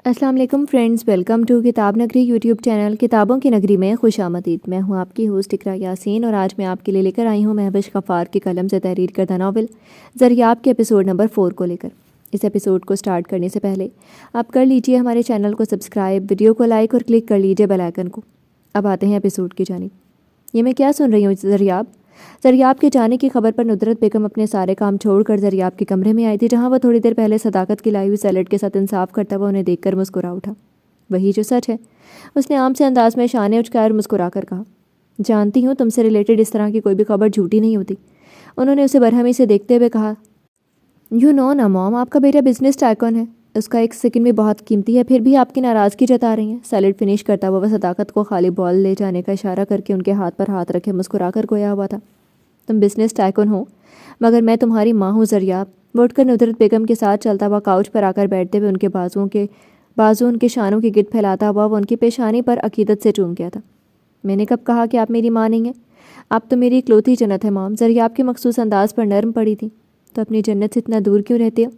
السلام علیکم friends, welcome to کتاب نگری یوٹیوب چینل کتابوں کی نگری میں خوش آمدید۔ میں ہوں آپ کی ہوسٹ اقرا یاسین اور آج میں آپ کے لیے لے کر آئی ہوں مہوش غفار کے قلم سے تحریر کردہ ناول ذریاب کے ایپیسوڈ نمبر 4 کو لے کر۔ اس ایپیسوڈ کو سٹارٹ کرنے سے پہلے آپ کر لیجئے ہمارے چینل کو سبسکرائب، ویڈیو کو لائک اور کلک کر لیجئے بیل آئیکن کو۔ اب آتے ہیں ایپیسوڈ کی جانب۔ یہ میں کیا سن رہی ہوں؟ ذریاب کے جانے کی خبر پر ندرت بیگم اپنے سارے کام چھوڑ کر ذریاب کے کمرے میں آئی تھی، جہاں وہ تھوڑی دیر پہلے صداقت کی لائی ہوئی سیلڈ کے ساتھ انصاف کرتا ہوا انہیں دیکھ کر مسکرا اٹھا۔ وہی جو سچ ہے، اس نے عام سے انداز میں شانے اچکائے اور مسکرا کر کہا۔ جانتی ہوں تم سے ریلیٹڈ اس طرح کی کوئی بھی خبر جھوٹی نہیں ہوتی۔ انہوں نے اسے برہمی سے دیکھتے ہوئے کہا، یو نو نا موم، آپ کا بیٹا بزنس ٹائکون ہے، اس کا ایک سیکنڈ بھی بہت قیمتی ہے، پھر بھی آپ کی ناراضگی جتا رہی ہیں۔ سیلڈ فنش کرتا ہوا وہ صداقت کو خالی بال لے جانے کا اشارہ کر کے ان کے ہاتھ پر ہاتھ رکھے مسکرا کر گویا ہوا تھا۔ تم بزنس ٹائکون ہو، مگر میں تمہاری ماں ہوں ذریاب۔ وہ اٹھ کر ندرت بیگم کے ساتھ چلتا ہوا کاؤچ پر آ کر بیٹھتے ہوئے ان کے بازو ان کے شانوں کے گرد پھیلاتا ہوا وہ ان کی پیشانی پر عقیدت سے چوم گیا تھا۔ میں نے کب کہا کہ آپ میری ماں نہیں ہیں؟ آپ تو میری اکلوتی جنت ہے مام۔ ذریاب کے مخصوص انداز پر نرم پڑی تھی۔ تو اپنی جنت سے اتنا دور کیوں رہتے ہو؟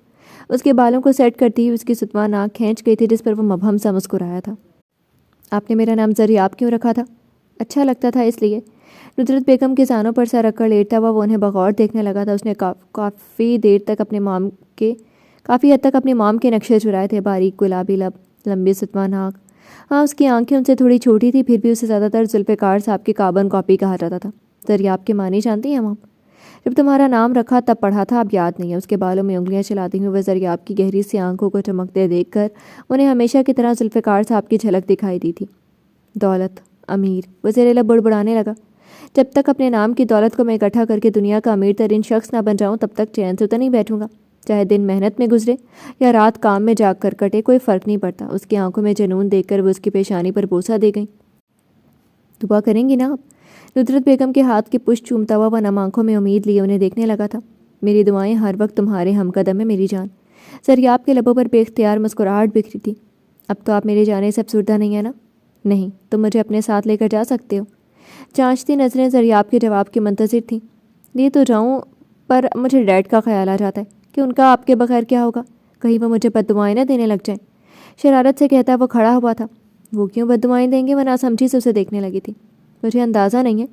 اس کے بالوں کو سیٹ کرتی ہوئی اس کی ستواں ناک کھینچ گئی تھی، جس پر وہ مبہم سا مسکرایا تھا۔ آپ نے میرا نام ذریاب کیوں رکھا تھا؟ اچھا لگتا تھا اس لیے۔ ندرت بیگم کے زانوں پر سر رکھ کر لیٹتا ہوا وہ انہیں بغور دیکھنے لگا تھا۔ اس نے کافی حد تک اپنی مام کے نقشے چرائے تھے، باریک گلابی لب، لمبی ستواں ناک۔ ہاں، اس کی آنکھیں ان سے تھوڑی چھوٹی تھی، پھر بھی اسے زیادہ تر ذوالفقار صاحب کی کاربن کاپی کہا جاتا تھا۔ ذریاب کے معنی جانتی ہیں مام؟ جب تمہارا نام رکھا تب پڑھا تھا، اب یاد نہیں ہے۔ اس کے بالوں میں انگلیاں چلاتی ہوئی وہ ذریاب کی گہری سی آنکھوں کو چمکتے دیکھ کر انہیں ہمیشہ کی طرح ذوالفقار صاحب کی جھلک دکھائی دی تھی۔ دولت، امیر، وہ زیر لب بڑبڑانے لگا۔ جب تک اپنے نام کی دولت کو میں اکٹھا کر کے دنیا کا امیر ترین شخص نہ بن جاؤں، تب تک چین سے تو نہیں بیٹھوں گا۔ چاہے دن محنت میں گزرے یا رات کام میں جاگ کر کٹے، کوئی فرق نہیں پڑتا۔ اس کی آنکھوں میں جنون دیکھ کر وہ اس کی پیشانی پر بوسہ دے گئیں۔ دعا کریں گی نا آپ؟ ندرت بیگم کے ہاتھ کی پشت چومتا ہوا وہ نم آنکھوں میں امید لیے انہیں دیکھنے لگا تھا۔ میری دعائیں ہر وقت تمہارے ہم قدم ہیں میری جان۔ ذریاب کے لبوں پر بے اختیار مسکراہٹ بکھری تھی۔ اب تو آپ میرے جانے سے افسردہ نہیں ہیں نا؟ نہیں، تم مجھے اپنے ساتھ لے کر جا سکتے ہو؟ چانچتی نظریں ذریاب کے جواب کے منتظر تھیں۔ لے تو جاؤں، پر مجھے ڈیڈ کا خیال آ جاتا ہے کہ ان کا آپ کے بغیر کیا ہوگا، کہیں وہ مجھے بد دعائیں نہ دینے لگ جائیں۔ شرارت سے کہتا وہ کھڑا ہوا تھا۔ وہ کیوں بد دعائیں دیں گے؟ وہ ناسمجھی سے اسے دیکھنے لگی تھی۔ مجھے اندازہ نہیں ہے،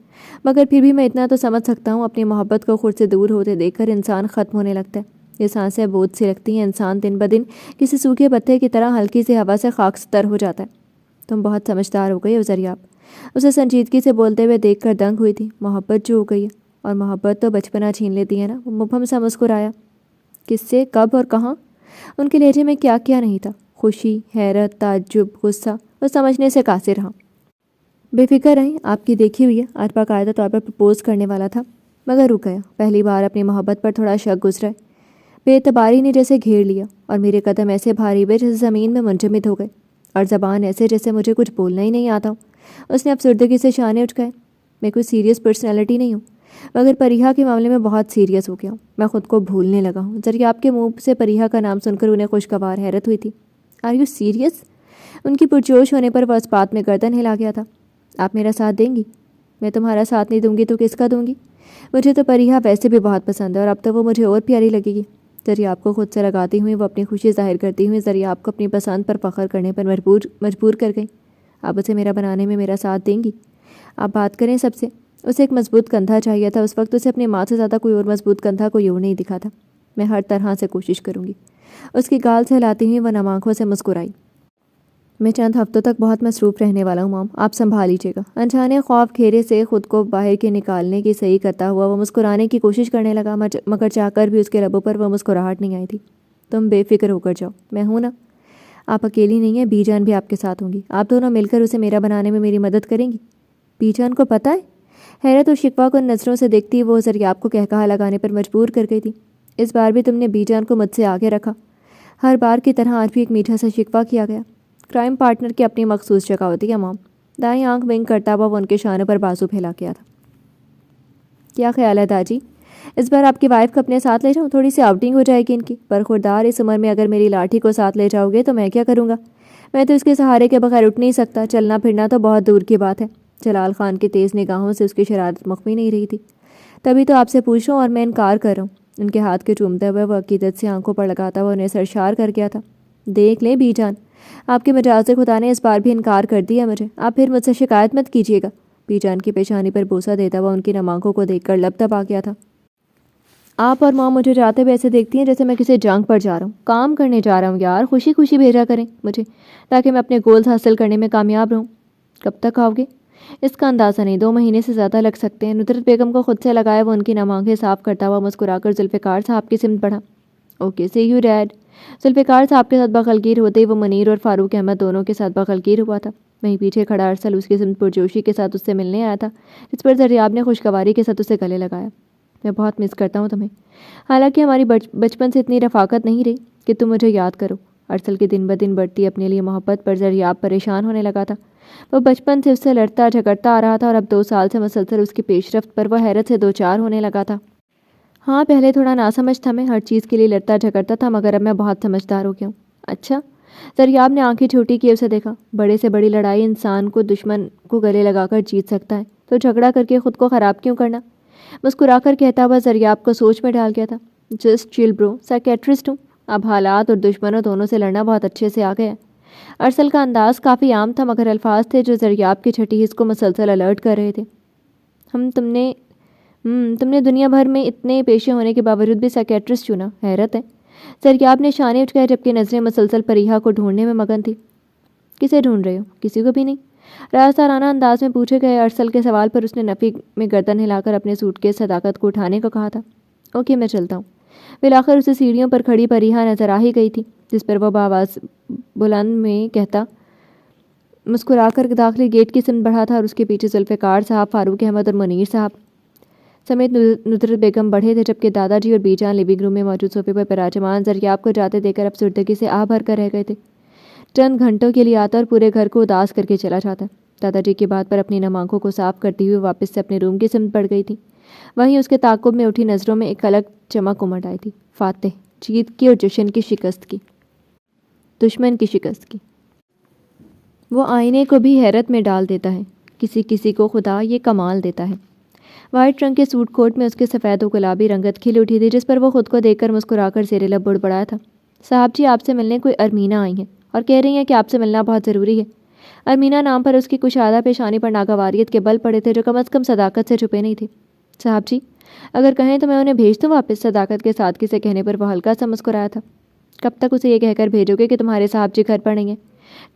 مگر پھر بھی میں اتنا تو سمجھ سکتا ہوں، اپنی محبت کو خود سے دور ہوتے دیکھ کر انسان ختم ہونے لگتا ہے۔ یہ سانسیں بوجھ سی لگتی ہیں، انسان دن بدن کسی سوکھے پتے کی طرح ہلکی سی ہوا سے خاکستر ہو جاتا ہے۔ تم بہت سمجھدار ہو گئی ہو ذریاب، اسے سنجیدگی سے بولتے ہوئے دیکھ کر دنگ ہوئی تھی۔ محبت جو ہو گئی ہے، اور محبت تو بچپنا چھین لیتی ہے نا۔ وہ مبہم سا مسکرایا۔ کس سے، کب اور کہاں؟ ان کے لہجے میں کیا کیا نہیں تھا، خوشی، حیرت، تعجب، غصہ، وہ سمجھنے سے قاصر رہا۔ بے فکر رہیں، آپ کی دیکھی ہوئی ہے، آج باقاعدہ طور پر پرپوز کرنے والا تھا، مگر رک گیا۔ پہلی بار اپنی محبت پر تھوڑا شک گزرا ہے۔ بے اعتباری نے جیسے گھیر لیا، اور میرے قدم ایسے بھاری ہوئے جیسے زمین میں منجمد ہو گئے، اور زبان ایسے جیسے مجھے کچھ بولنا ہی نہیں آتا ہو۔ اس نے افسردگی سے شانے اٹھائے۔ میں کوئی سیریس پرسنالٹی نہیں ہوں، مگر پریحا کے معاملے میں بہت سیریس ہو گیا ہوں۔ میں خود کو بھولنے لگا ہوں۔ ذریاب کے منہ سے پریحا کا نام سن کر انہیں خوشگوار حیرت ہوئی تھی۔ Are you serious? ان کی پرجوش ہونے پر وہ اس بات میں گردن ہلا گیا تھا۔ آپ میرا ساتھ دیں گی؟ میں تمہارا ساتھ نہیں دوں گی تو کس کا دوں گی؟ مجھے تو پریحا ویسے بھی بہت پسند ہے، اور اب تو وہ مجھے اور پیاری لگے گی۔ ذریاب کو خود سے لگاتی ہوئی وہ اپنی خوشی ظاہر کرتی ہوئی ذریاب کو اپنی پسند پر فخر کرنے پر مجبور کر گئی۔ آپ اسے میرا بنانے میں میرا ساتھ دیں گی؟ آپ بات کریں سب سے۔ اسے ایک مضبوط کندھا چاہیے تھا۔ اس وقت اسے اپنی ماں سے زیادہ کوئی اور مضبوط کندھا کوئی اور نہیں دکھا تھا۔ میں ہر طرح سے کوشش کروں گی۔ اس کی گال سے ہلاتی ہوئی وہ نم آنکھوں سے مسکرائی۔ میں چند ہفتوں تک بہت مصروف رہنے والا ہوں مام، آپ سنبھال لیجیے گا۔ انجانے خواب گھیرے سے خود کو باہر کے نکالنے کی صحیح کرتا ہوا وہ مسکرانے کی کوشش کرنے لگا، مگر چاہ کر بھی اس کے لبوں پر وہ مسکراہٹ نہیں آئی تھی۔ تم بے فکر ہو کر جاؤ، میں ہوں نا۔ آپ اکیلی نہیں ہیں، بی جان بھی آپ کے ساتھ ہوں گی۔ آپ دونوں مل کر اسے میرا بنانے میں میری مدد کریں گی۔ بی جان کو پتہ ہے؟ حیرت اور شکوہ کو نظروں سے دیکھتی وہ ذریاب کو کہکہا لگانے پر مجبور کر گئی تھی۔ اس بار بھی تم نے بی جان کو مجھ سے آگے رکھا۔ ہر بار کی طرح آج بھی ایک میٹھا سا شکوہ کیا گیا۔ کرائم پارٹنر کی اپنی مخصوص جگہ ہوتی ہے مام۔ دائیں آنکھ ونک کرتا ہوا وہ ان کے شانوں پر بازو پھیلا گیا تھا۔ کیا خیال ہے داجی، اس بار آپ کی وائف کو اپنے ساتھ لے جاؤں؟ تھوڑی سی آؤٹنگ ہو جائے گی ان کی۔ برخوردار، اس عمر میں اگر میری لاٹھی کو ساتھ لے جاؤ گے تو میں کیا کروں گا؟ میں تو اس کے سہارے کے بغیر اٹھ نہیں سکتا، چلنا پھرنا تو بہت دور کی بات ہے۔ جلال خان کی تیز نگاہوں سے اس کی شرارت مخفی نہیں رہی تھی۔ تبھی تو آپ سے پوچھ رہا ہوں، اور میں انکار کر رہا ہوں۔ ان کے ہاتھ کے چومتے ہوئے وہ عقیدت سے آنکھوں پر لگاتا ہوا انہیں سرشار کر گیا تھا۔ دیکھ لیں بی جان، آپ کے مجاز خدا نے اس بار بھی انکار کر دیا مجھے، آپ پھر مجھ سے شکایت مت کیجیے گا۔ بی جان کی پیشانی پر بوسہ دیتا ہوا ان کی نم آنکھوں کو دیکھ کر لب دبا گیا تھا۔ آپ اور ماں مجھے جاتے ہوئے ایسے دیکھتی ہیں جیسے میں کسی جنگ پر جا رہا ہوں، کام کرنے جا رہا ہوں یار، خوشی خوشی بھیجا کریں مجھے تاکہ میں اپنے گولز حاصل کرنے میں کامیاب رہوں۔ کب تک آؤ گے؟ اس کا اندازہ نہیں، 2 مہینے سے زیادہ لگ سکتے ہیں۔ ندرت بیگم کو خود سے لگایا وہ ان کی نم آنکھیں صاف کرتا ہوا مسکرا کر ذوالفقار صاحب کی سمت بڑھا۔ Okay see you dad. Zulfiqar صاحب کے ساتھ بغلگیر ہوتے ہی وہ منیر اور فاروق احمد دونوں کے ساتھ بغلگیر ہوا تھا۔ وہیں پیچھے کھڑا ارسل اس کی سمت پرجوشی کے ساتھ اس سے ملنے آیا تھا، جس پر زریاب نے خوشگواری کے ساتھ اسے گلے لگایا۔ میں بہت مس کرتا ہوں تمہیں، حالانکہ ہماری بچپن سے اتنی رفاقت نہیں رہی کہ تم مجھے یاد کرو۔ ارسل کی دن بدن بڑھتی اپنے لیے محبت پر زریاب پریشان ہونے لگا تھا۔ وہ بچپن سے اس سے لڑتا جھگڑتا آ رہا تھا اور اب 2 سال سے مسلسل اس کی پیش رفت پر وہ حیرت سے 2 چار ہونے لگا تھا۔ ہاں پہلے تھوڑا ناسمجھ تھا، میں ہر چیز کے لیے لڑتا جھگڑتا تھا، مگر اب میں بہت سمجھدار ہو گیا ہوں۔ اچھا؟ زریاب نے آنکھیں چھوٹی کی اسے دیکھا۔ بڑے سے بڑی لڑائی انسان کو دشمن کو گلے لگا کر جیت سکتا ہے، تو جھگڑا کر کے خود کو خراب کیوں کرنا؟ مسکرا کر کہتا ہوا زریاب کو سوچ میں ڈال گیا تھا۔ جسٹ چل برو، سائیکیٹرسٹ ہوں، اب حالات اور دشمنوں دونوں سے لڑنا بہت اچھے سے آ گیا ہے۔ ارسل کا انداز کافی عام تھا، مگر الفاظ تھے جو زریاب کی چھٹی حس کو مسلسل الرٹ کر رہے تھے۔ تم نے دنیا بھر میں اتنے پیشے ہونے کے باوجود بھی سائیکیٹرسٹ چنا، حیرت ہے۔ زریاب نے شانے اٹھائے جبکہ نظریں مسلسل پریحا کو ڈھونڈنے میں مگن تھی۔ کسے ڈھونڈ رہے ہو؟ کسی کو بھی نہیں، رازدارانہ انداز میں پوچھے گئے ارسل کے سوال پر اس نے نفی میں گردن ہلا کر اپنے سوٹ کیس صداقت کو اٹھانے کو کہا تھا۔ اوکے میں چلتا ہوں۔ بالآخر اسے سیڑھیوں پر کھڑی پریحا نظر آ ہی گئی تھی، جس پر وہ بآواز بلند میں کہتا مسکرا کر داخلی گیٹ کی سمت بڑھا تھا اور اس کے پیچھے ذوالفقار صاحب، فاروق احمد اور منیر صاحب سمیت ندرت بیگم بڑھے تھے، جبکہ دادا جی اور بی جان لیونگ روم میں موجود صوفے پر براجمان زریاب کو جاتے دیکھ کر افسردگی سے آہ بھر کر رہ گئے تھے۔ چند گھنٹوں کے لیے آتا اور پورے گھر کو اداس کر کے چلا جاتا۔ دادا جی کی بات پر اپنی نم آنکھوں کو صاف کرتی ہوئی واپس سے اپنے روم کی سمت بڑھ گئی تھی۔ وہیں اس کے تعاقب میں اٹھی نظروں میں ایک الگ چمک امڑ آئی تھی۔ فاتح، جیت کی اور جشن کی شکست کی، دشمن کی شکست کی۔ وہ آئینے کو بھی حیرت میں ڈال دیتا ہے، کسی کسی کو خدا یہ کمال دیتا ہے۔ وائٹ رنگ کے سوٹ کوٹ میں اس کے سفید و گلابی رنگت کھل اٹھی تھی، جس پر وہ خود کو دیکھ کر مسکرا کر زیر لب بڑبڑایا تھا۔ صاحب جی آپ سے ملنے کوئی ارمینہ آئی ہیں اور کہہ رہی ہیں کہ آپ سے ملنا بہت ضروری ہے۔ ارمینہ نام پر اس کی کشادہ پیشانی پر ناگواریت کے بل پڑے تھے جو کم از کم صداقت سے چھپے نہیں تھے۔ صاحب جی اگر کہیں تو میں انہیں بھیج دوں واپس، صداقت کے سادگی سے کہنے پر وہ ہلکا سا مسکرایا تھا۔ کب تک اسے یہ کہہ کر بھیجو گے کہ تمہارے صاحب جی گھر پر نہیں ہیں؟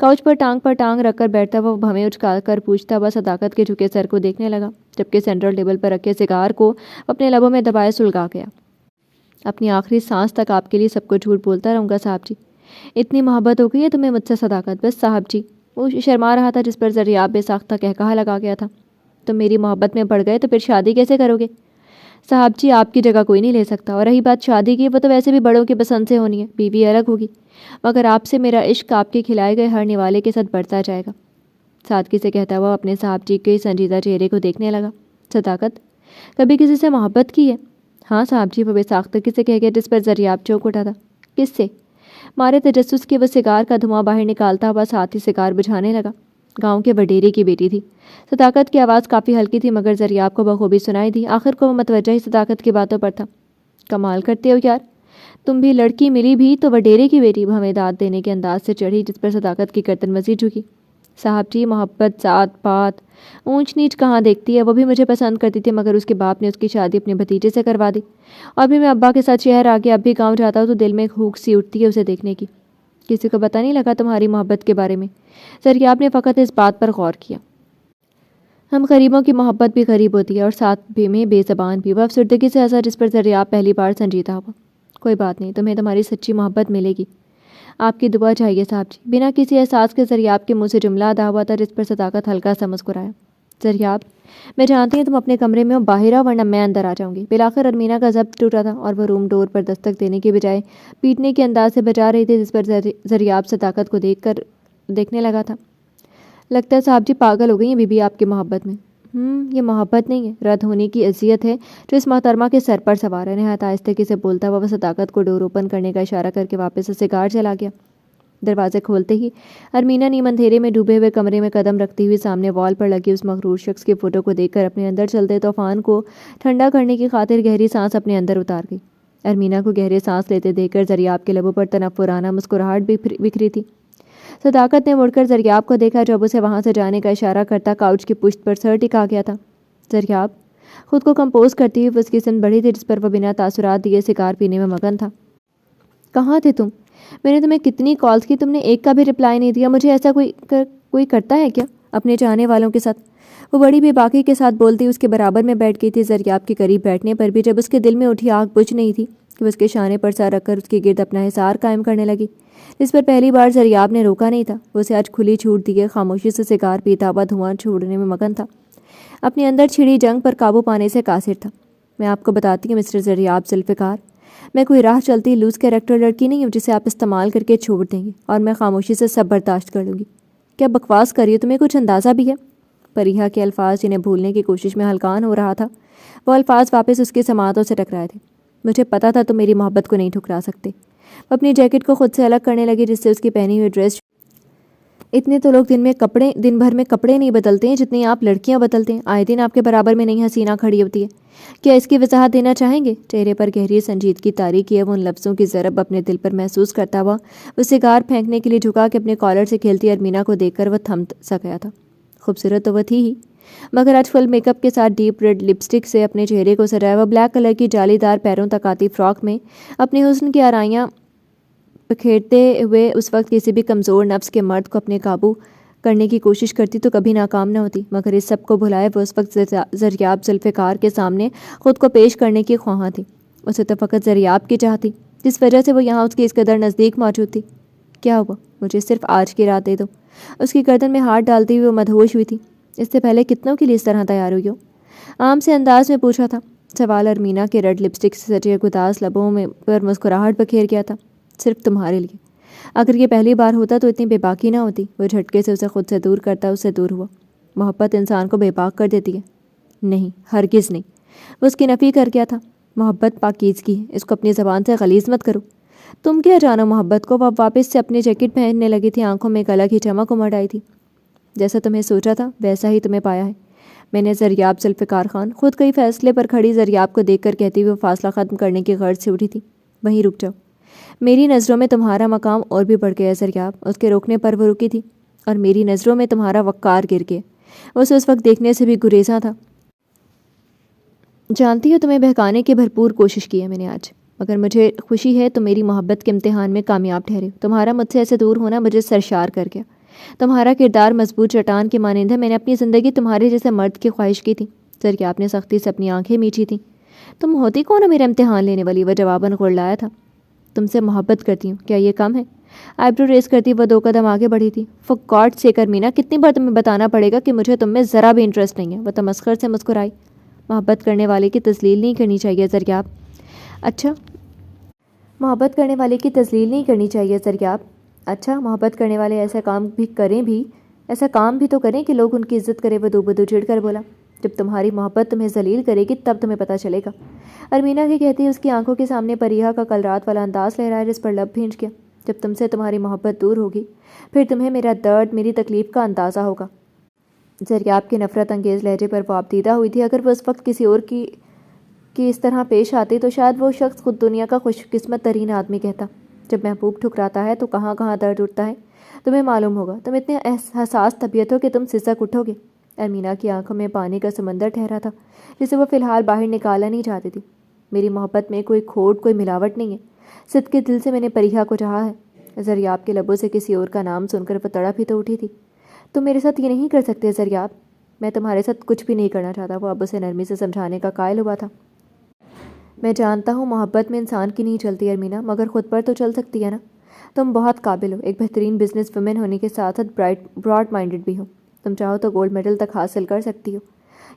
کاؤچ پر ٹانگ رکھ کر بیٹھتا ہوا وہ بھویں اچکا کر پوچھتا ہوا صداقت کے جھکے سر کو دیکھنے لگا، جبکہ سینٹرل ٹیبل پر رکھے سگار کو اپنے لبوں میں دبائے سلگا گیا۔ اپنی آخری سانس تک آپ کے لیے سب کو جھوٹ بولتا رہوں گا صاحب جی۔ اتنی محبت ہو گئی ہے تمہیں مجھ سے صداقت؟ بس صاحب جی۔ وہ شرما رہا تھا، جس پر زریاب بے ساختہ کہا لگا گیا تھا۔ تم میری محبت میں پڑ گئے تو پھر شادی کیسے کرو گے؟ صاحب جی آپ کی جگہ کوئی نہیں لے سکتا، اور رہی بات شادی کی، وہ تو ویسے بھی بڑوں کی پسند سے ہونی ہے، بیوی الگ ہوگی، مگر آپ سے میرا عشق آپ کے کھلائے گئے ہر نوالے کے ساتھ بڑھتا جائے گا، سادگی سے کہتا ہوا اپنے صاحب جی کے سنجیدہ چہرے کو دیکھنے لگا۔ صداقت کبھی کسی سے محبت کی ہے؟ ہاں صاحب جی، وہ بے ساختگی سے کہہ گیا، جس پر زریاب چونک اٹھا تھا۔ کس سے؟ مارے تجسس کے وہ سگار کا دھواں باہر نکالتا ہوا ساتھ ہی سگار بجھانے لگا۔ گاؤں کے وڈیرے کی بیٹی تھی۔ صداقت کی آواز کافی ہلکی تھی، مگر زریاب کو بخوبی سنائی دی۔ آخر کو وہ متوجہ ہی صداقت کی باتوں پر تھا۔ کمال کرتے ہو یار، تم بھی لڑکی ملی بھی تو وڈیرے کی بیٹی، بھویں داد دینے کے انداز سے چڑھی، جس پر صداقت کی گردن مزید جھکی۔ صاحب جی محبت، ذات پات، اونچ نیچ کہاں دیکھتی ہے؟ وہ بھی مجھے پسند کرتی تھی، مگر اس کے باپ نے اس کی شادی اپنے بھتیجے سے کروا دی، اور بھی میں ابا کے ساتھ شہر آ گیا۔ اب بھی گاؤں جاتا ہوں تو دل میں ایک ہوک سی اٹھتی ہے اسے دیکھنے کی۔ کسی کو پتہ نہیں لگا تمہاری محبت کے بارے میں؟ زریاب نے فقط اس بات پر غور کیا۔ ہم غریبوں کی محبت بھی غریب ہوتی ہے اور ساتھ بھی میں بے زبان بھی۔ وہ افسردگی سے ہنسا، جس پر زریاب پہلی بار سنجیدہ ہوا۔ کوئی بات نہیں، تمہیں تمہاری سچی محبت ملے گی، آپ کی دعا چاہیے صاحب جی۔ بنا کسی احساس کے زریاب کے منہ سے جملہ ادا ہوا تھا، جس پر صداقت ہلکا سا مسکرایا۔ زریاب میں جانتی ہوں تم اپنے کمرے میں ہو، باہر آؤ ورنہ میں اندر آ جاؤں گی۔ بالآخر ارمینہ کا ضبط ٹوٹا تھا اور وہ روم ڈور پر دستک دینے کی بجائے پیٹنے کے انداز سے بجا رہی تھی، جس پر زریاب صداقت کو دیکھنے لگا تھا۔ لگتا ہے صاحب جی پاگل ہو گئی ہیں بی بی آپ کی محبت میں۔ یہ محبت نہیں ہے، رد ہونے کی اذیت ہے جو اس محترمہ کے سر پر سوار ہے۔ نہایت آہستگی سے بولتا ہوا وہ صداقت کو ڈور اوپن کرنے کا اشارہ کر کے واپس سے سگار جلا گیا۔ دروازے کھولتے ہی ارمینہ نیم اندھیرے میں ڈوبے ہوئے کمرے میں قدم رکھتی ہوئی سامنے وال پر لگی اس مغرور شخص کی فوٹو کو دیکھ کر اپنے اندر چلتے طوفان کو ٹھنڈا کرنے کی خاطر گہری سانس اپنے اندر اتار گئی۔ ارمینہ کو گہرے سانس لیتے دیکھ کر زریاب کے لبوں پر تنفرانہ مسکراہٹ بکھری تھی۔ صداقت نے مڑ کر زریاب کو دیکھا جو اب اسے وہاں سے جانے کا اشارہ کرتا کاؤچ کی پشت پر سر ٹکا گیا تھا۔ زریاب خود کو کمپوز کرتی ہوئی اس کی سن بڑھی تھی جس پر وہ بنا تاثرات دیے سگار پینے میں مگن تھا۔ کہاں تھے تم؟ میں نے تمہیں کتنی کالز کی، تم نے ایک کا بھی رپلائی نہیں دیا۔ مجھے ایسا کوئی کرتا ہے کیا اپنے چاہنے والوں کے ساتھ؟ وہ بڑی بے باکی کے ساتھ بولتی اس کے برابر میں بیٹھ گئی تھی۔ زریاب کے قریب بیٹھنے پر بھی جب اس کے دل میں اٹھی آگ بجھ نہیں تھی کہ وہ اس کے شانے پر سر رکھ کر اس کے گرد اپنا حصار قائم کرنے لگی، جس پر پہلی بار زریاب نے روکا نہیں تھا۔ وہ اسے آج کھلی چھوٹ دیے خاموشی سے سگار پیتا ہوا دھواں چھوڑنے میں مگن تھا، اپنے اندر چھڑی جنگ پر قابو پانے سے قاصر تھا۔ میں آپ کو بتاتی ہوں مسٹر زریاب ذوالفقار، میں کوئی راہ چلتی لوز کیریکٹر لڑکی نہیں ہوں جسے آپ استعمال کر کے چھوڑ دیں گے اور میں خاموشی سے سب برداشت کر لوں گی۔ کیا بکواس کر رہی ہو؟ تمہیں کچھ اندازہ بھی ہے؟ پریحا کے الفاظ جنہیں بھولنے کی کوشش میں ہلکان ہو رہا تھا، وہ الفاظ واپس اس کی سماعتوں سے ٹکرائے تھے۔ مجھے پتا تھا تم میری محبت کو نہیں ٹھکرا سکتے۔ وہ اپنی جیکٹ کو خود سے الگ کرنے لگی جس سے اس کی پہنی ہوئی ڈریس۔ اتنے تو لوگ دن بھر میں کپڑے نہیں بدلتے ہیں جتنی آپ لڑکیاں بدلتے ہیں۔ آئے دن آپ کے برابر میں نہیں حسینہ کھڑی ہوتی ہے۔ کیا اس کی وضاحت دینا چاہیں گے؟ چہرے پر گہری سنجیدگی طاری کیے وہ ان لفظوں کی ضرب اپنے دل پر محسوس کرتا ہوا وہ سگار پھینکنے کے لیے جھکا کہ اپنے کالر سے کھیلتی ارمینا کو دیکھ کر وہ تھم سا گیا تھا۔ خوبصورت تو وہ تھی ہی، مگر آج فل میک اپ کے ساتھ ڈیپ ریڈ لپسٹک سے اپنے چہرے کو سجایا وہ بلیک کلر کی جالی دار پیروں تک آتی فراک میں اپنے حسن کی آرائیاں بکھیرتے ہوئے اس وقت کسی بھی کمزور نفس کے مرد کو اپنے قابو کرنے کی کوشش کرتی تو کبھی ناکام نہ ہوتی، مگر اس سب کو بھلائے وہ اس وقت زریاب ذوالفقار کے سامنے خود کو پیش کرنے کی خواہاں تھی۔ اسے تو فقط زریاب کی چاہ تھی جس وجہ سے وہ یہاں اس کی اس قدر نزدیک موجود تھی۔ کیا ہوا؟ مجھے صرف آج کی رات دے دو۔ اس کی گردن میں ہاتھ ڈالتی ہوئی وہ مدہوش ہوئی تھی۔ اس سے پہلے کتنوں کے لیے اس طرح تیار ہوئی ہو؟ عام سے انداز میں پوچھا تھا۔ سوال ارمینا کے ریڈ لپسٹک سے سجے گداز لبوں میں پر مسکراہٹ بکھیر گیا تھا۔ صرف تمہارے لیے۔ اگر یہ پہلی بار ہوتا تو اتنی بے باکی نہ ہوتی۔ وہ جھٹکے سے اسے خود سے دور کرتا اس سے دور ہوا۔ محبت انسان کو بے باک کر دیتی ہے؟ نہیں، ہرگز نہیں۔ وہ اس کی نفی کر گیا تھا۔ محبت پاکیزگی ہے، اس کو اپنی زبان سے غلیظ مت کرو۔ تم کیا جانو محبت کو؟ وہ واپس سے اپنی جیکٹ پہننے لگی تھی، آنکھوں میں ایک الگ ہی چمک امڑ آئی تھی۔ جیسا تمہیں سوچا تھا ویسا ہی تمہیں پایا ہے میں نے۔ زریاب ذوالفقار خان خود کئی فیصلے پر کھڑی زریاب کو دیکھ کر کہتی ہوئے فاصلہ ختم کرنے کی غرض سے اٹھی تھی۔ وہیں رک جاؤ، میری نظروں میں تمہارا مقام اور بھی بڑھ گیا ہے زریاب۔ اس کے روکنے پر وہ رکی تھی۔ اور میری نظروں میں تمہارا وقار گر گیا۔ اسے اس وقت دیکھنے سے بھی گریزاں تھا۔ جانتی ہو تمہیں بہکانے کی بھرپور کوشش کی ہے میں نے آج، مگر مجھے خوشی ہے تم میری محبت کے امتحان میں کامیاب ٹھہرے۔ تمہارا مجھ سے ایسے دور ہونا مجھے سرشار کر گیا۔ تمہارا کردار مضبوط چٹان کی مانند ہے۔ میں نے اپنی زندگی تمہارے جیسے مرد کی خواہش کی تھی۔ زریاب نے سختی سے اپنی آنکھیں میچھی تھیں۔ تم ہوتی کون ہو میرا امتحان لینے والی؟ وہ جواباً غڑلایا تھا۔ تم سے محبت کرتی ہوں، کیا یہ کم ہے؟ آئیبرو ریز کرتی وہ 2 قدم آگے بڑھی تھی۔ فار گاڈ سیک ارمینا، کتنی بار تمہیں بتانا پڑے گا کہ مجھے تم میں ذرا بھی انٹرسٹ نہیں ہے؟ وہ تمسخر سے مسکرائی۔ محبت کرنے والے کی تذلیل نہیں کرنی چاہیے زریاب۔ اچھا، محبت کرنے والے کی تذلیل نہیں کرنی چاہیے زریاب۔ اچھا، محبت کرنے والے ایسا کام بھی تو کریں کہ لوگ ان کی عزت کرے۔ وہ دو چڑ کر بولا۔ جب تمہاری محبت تمہیں ذلیل کرے گی تب تمہیں پتہ چلے گا۔ ارمینا کی کہتی اس کی آنکھوں کے سامنے پریحا کا کل رات والا انداز لہرایا جس پر لب بھینچ گیا۔ جب تم سے تمہاری محبت دور ہوگی پھر تمہیں میرا درد، میری تکلیف کا اندازہ ہوگا۔ زریاب کے نفرت انگیز لہجے پر وہ آبدیدہ ہوئی تھی۔ اگر وہ اس وقت کسی اور کی اس طرح پیش آتی تو شاید وہ شخص خود دنیا کا خوش قسمت ترین آدمی کہتا۔ جب محبوب ٹھکراتا ہے تو کہاں کہاں درد اٹھتا ہے تمہیں معلوم ہوگا۔ تم اتنے حساس طبیعت ہو کہ تم سسک اٹھو گے۔ ارمینا کی آنکھوں میں پانی کا سمندر ٹھہرا تھا جسے وہ فی الحال باہر نکالنا نہیں چاہتی تھی۔ میری محبت میں کوئی کھوٹ، کوئی ملاوٹ نہیں ہے۔ صدق کے دل سے میں نے پریحا کو چاہا ہے۔ زریاب کے لبوں سے کسی اور کا نام سن کر وہ تڑپ ہی تو اٹھی تھی۔ تم میرے ساتھ یہ نہیں کر سکتے زریاب۔ میں تمہارے ساتھ کچھ بھی نہیں کرنا چاہتا۔ وہ اب اسے نرمی سے سمجھانے کا قائل ہوا تھا۔ میں جانتا ہوں محبت میں انسان کی نہیں چلتی ارمینا، مگر خود پر تو چل سکتی ہے نا۔ تم بہت قابل ہو، ایک بہترین بزنس ویمن ہونے کے ساتھ ساتھ براڈ مائنڈڈ بھی ہو۔ تم چاہو تو گولڈ میڈل تک حاصل کر سکتی ہو۔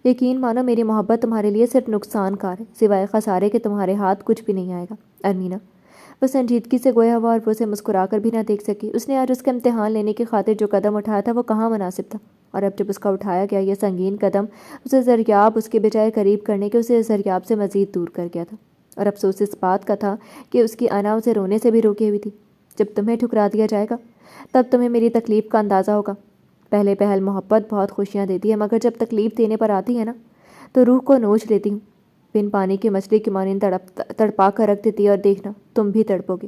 یقین مانو میری محبت تمہارے لیے صرف نقصان کار ہے، سوائے خسارے کے تمہارے ہاتھ کچھ بھی نہیں آئے گا ارمینا۔ وہ سنجیدگی سے گویا ہوا اور وہ اسے مسکرا کر بھی نہ دیکھ سکی۔ اس نے آج اس کا امتحان لینے کی خاطر جو قدم اٹھایا تھا وہ کہاں مناسب تھا، اور اب جب اس کا اٹھایا گیا یہ سنگین قدم اسے زریاب اس کے بجائے قریب کرنے کے اسے زریاب سے مزید دور کر گیا تھا۔ اور افسوس اس بات کا تھا کہ اس کی انا اسے رونے سے بھی روکے ہوئی تھی۔ جب تمہیں ٹھکرا دیا جائے گا تب تمہیں میری تکلیف کا اندازہ ہوگا۔ پہلے پہل محبت بہت خوشیاں دیتی ہے، مگر جب تکلیف دینے پر آتی ہے نا تو روح کو نوچ لیتی ہوں، بن پانی کی مچھلی کی مانند تڑپا کر رکھ دیتی ہے۔ اور دیکھنا تم بھی تڑپو گے،